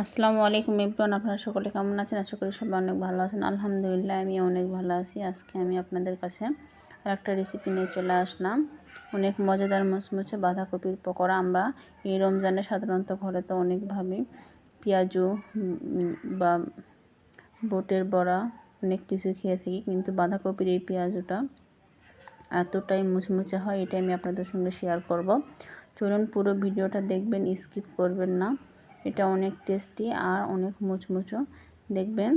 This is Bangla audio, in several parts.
আসসালামু আলাইকুম এভরিওয়ান, আপনারা সকলে কেমন আছেন? আশা করি সবাই অনেক ভালো আছেন। আলহামদুলিল্লাহ আমি অনেক ভালো আছি। আজকে আমি আপনাদের কাছে আরেকটা রেসিপি নিয়ে চলে আসলাম। অনেক মজাদার মুচমুচে বাঁধাকপির পকোড়া। আমরা এই রমজানে সাধারণত ঘরে তো অনেকভাবে পেঁয়াজু বা বুটের বড়া অনেক কিছু খেয়ে থাকি, কিন্তু বাঁধাকপির এই পেঁয়াজুটা এতটাই মুচমুচে হয়, এটা আমি আপনাদের সঙ্গে শেয়ার করব। চলুন পুরো ভিডিওটা দেখবেন, স্কিপ করবেন না। এটা অনেক টেস্টি আর অনেক মুচমুচো। দেখবেন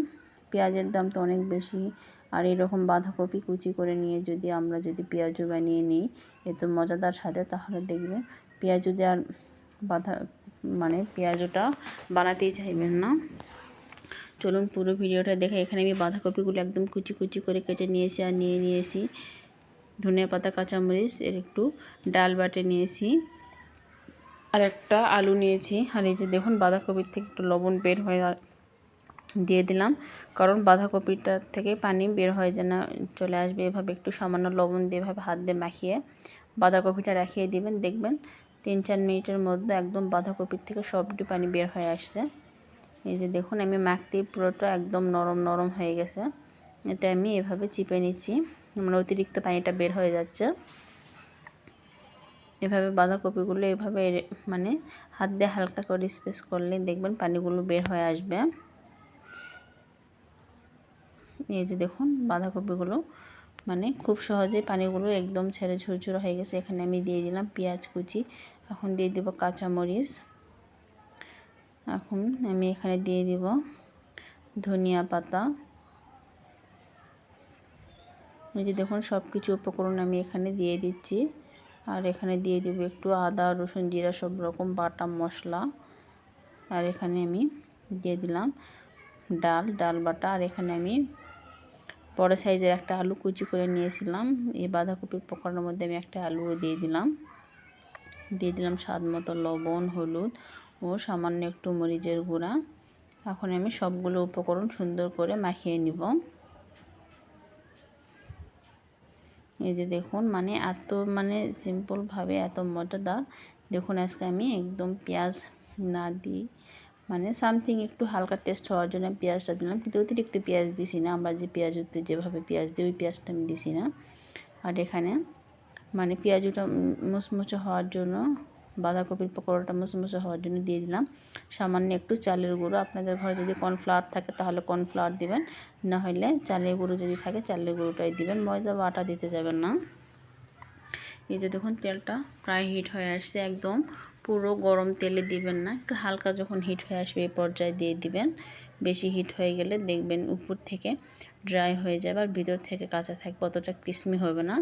পেঁয়াজের দাম তো অনেক বেশি, আর এরকম বাঁধাকপি কুচি করে নিয়ে আমরা যদি পেঁয়াজু বানিয়ে নিই এত মজাদার স্বাদে, তাহলে দেখবেন পেঁয়াজু দেওয়ার পেঁয়াজুটা বানাতেই চাইবেন না। চলুন পুরো ভিডিওটা দেখে। এখানে আমি বাঁধাকপিগুলো একদম কুচি কুচি করে কেটে নিয়েছি, আর নিয়েছি ধনিয়া পাতা, কাঁচামরিচ, এর একটু ডাল বাটে নিয়েছি, আর একটা আলু নিয়েছি। আর এই যে দেখুন বাঁধাকপির থেকে একটু লবণ বের হয়ে দিয়ে দিলাম, কারণ বাঁধাকপিটার থেকে পানি বের হয়ে যেন চলে আসবে। এভাবে একটু সামান্য লবণ দিয়ে এভাবে হাত দিয়ে মাখিয়ে বাঁধাকপিটা রাখিয়ে দিবেন। দেখবেন 3-4 মিনিটের মধ্যে একদম বাঁধাকপির থেকে সবটি পানি বের হয়ে আসছে। এই যে দেখুন আমি মাখতেই পুরোটা একদম নরম নরম হয়ে গেছে। এটা আমি এভাবে চিপে নিচ্ছি, অতিরিক্ত পানিটা বের হয়ে যাচ্ছে। এভাবে বাঁধাকপিগুলো এভাবে হাত দিয়ে হালকা করে স্প্রেস করলে দেখবেন পানিগুলো বের হয়ে আসবে। এই যে দেখুন বাঁধাকপিগুলো খুব সহজেই পানিগুলো একদম ছেড়ে ঝুরঝুরে হয়ে গেছে। এখানে আমি দিয়ে দিলাম পেঁয়াজ কুচি, এখন দিয়ে দেব কাঁচামরিচ, এখন আমি এখানে দিয়ে দিব ধনিয়া পাতা। এই যে দেখুন সব কিছু উপকরণ আমি এখানে দিয়ে দিচ্ছি, আর এখানে দিয়ে দেব একটু আদা রসুন জিরা সব রকম বাটা মশলা, আর এখানে আমি দিয়ে দিলাম ডাল বাটা, আর এখানে আমি বড় সাইজের একটা আলু কুচি করে নিয়েছিলাম। এই বাঁধাকপির পকোড়ার মধ্যে আমি একটা আলু দিয়ে দিলাম স্বাদ মতো লবণ, হলুদ ও সামান্য একটু মরিচের গুঁড়া। এখন আমি সবগুলো উপকরণ সুন্দর করে মাখিয়ে নিব। এই যে দেখুন এত সিম্পলভাবে এত মজাদার। দেখুন আজকে আমি একদম পেঁয়াজ না দিই, সামথিং একটু হালকা টেস্ট হওয়ার জন্য পেঁয়াজটা দিলাম, কিন্তু অতিরিক্ত পেঁয়াজ দিছি না। আমরা যে পেঁয়াজুতে যেভাবে পেঁয়াজ দিই ওই পেঁয়াজটা আমি দিছি না। আর এখানে পেঁয়াজুটা মুচমুচে হওয়ার জন্য, বাঁধাকপির পকোড়াটা মুচমুচে হওয়ার জন্য দিয়ে দিলাম সামান্য একটু চালের গুঁড়ো। আপনাদের ঘরে যদি কর্নফ্লাওয়ার থাকে তাহলে কর্নফ্লাওয়ার দিবেন, না হলে চালের গুঁড়ো যদি থাকে চালের গুঁড়োটাই দিবেন, ময়দা বা আটা দিতে যাবেন না। এই যে দেখুন তেলটা প্রায় হিট হয়ে আসছে, একদম পুরো গরম তেলে দিবেন না, একটু হালকা যখন হিট হয়ে আসবে এই পর্যায়ে দিয়ে দিবেন। বেশি হিট হয়ে গেলে দেখবেন উপর থেকে ড্রাই হয়ে যাবে আর ভিতর থেকে কাঁচা থাকবে, অতটা ক্রিস্পি হবে না।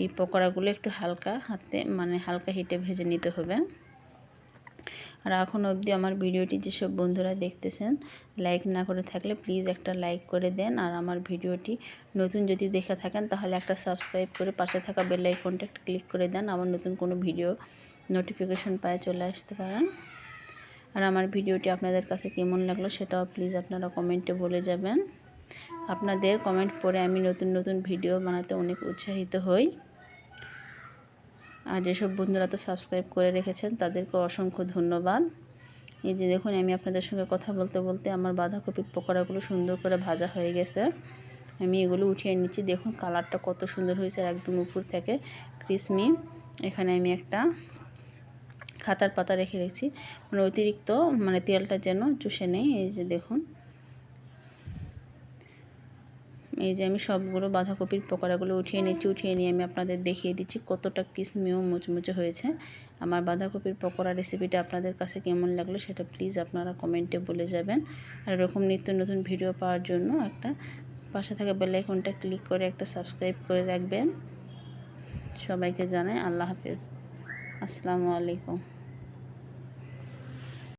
এই পকোড়াগুলো একটু হালকা হাতে হালকা হিটে ভেজে নিতে হবে। আর এখন অবধি আমার ভিডিওটি যেসব বন্ধুরা দেখতেছেন লাইক না করে থাকলে প্লিজ একটা লাইক করে দেন, আর আমার ভিডিওটি নতুন যদি দেখে থাকেন তাহলে একটা সাবস্ক্রাইব করে পাশে থাকা বেল আইকনটা একটা ক্লিক করে দেন, আমার নতুন কোনো ভিডিও নোটিফিকেশন পায় চলে আসতে পারেন। আর আমার ভিডিওটি আপনাদের কাছে কেমন লাগলো সেটাও প্লিজ আপনারা কমেন্টে বলে যাবেন। আপনাদের কমেন্ট পড়ে আমি নতুন নতুন ভিডিও বানাতে অনেক উৎসাহিত হই। আর যেসব বন্ধুরা তো সাবস্ক্রাইব করে রেখেছেন তাদেরকে অসংখ্য ধন্যবাদ। এই যে দেখুন আমি আপনাদের সঙ্গে কথা বলতে বলতে আমার বাঁধাকপির পকোড়াগুলো সুন্দর করে ভাজা হয়ে গেছে। আমি এগুলো উঠিয়ে নিচ্ছি। দেখুন কালারটা কত সুন্দর হয়েছে, একদম উপর থেকে ক্রিসমি। এখানে আমি একটা খাতার পাতা রেখে রেখেছি, অতিরিক্ত তেলটা যেন চুষে নেই। এই যে দেখুন এই যে আমি সবগুলো বাঁধাকপির পকোড়াগুলো উঠিয়ে নিচ্ছি, উঠিয়ে নিয়ে আমি আপনাদের দেখিয়ে দিচ্ছি কতটা ক্রিসমি ও মুচমুচে হয়েছে। আমার বাঁধাকপির পকোড়া রেসিপিটা আপনাদের কাছে কেমন লাগলো সেটা প্লিজ আপনারা কমেন্টে বলে যাবেন। আর এরকম নিত্য নতুন ভিডিও পাওয়ার জন্য একটা পাশে থাকা বেল আইকনটা ক্লিক করে একটা সাবস্ক্রাইব করে রাখবেন। সবাইকে জানাই আল্লাহ হাফেজ, আসসালামু আলাইকুম।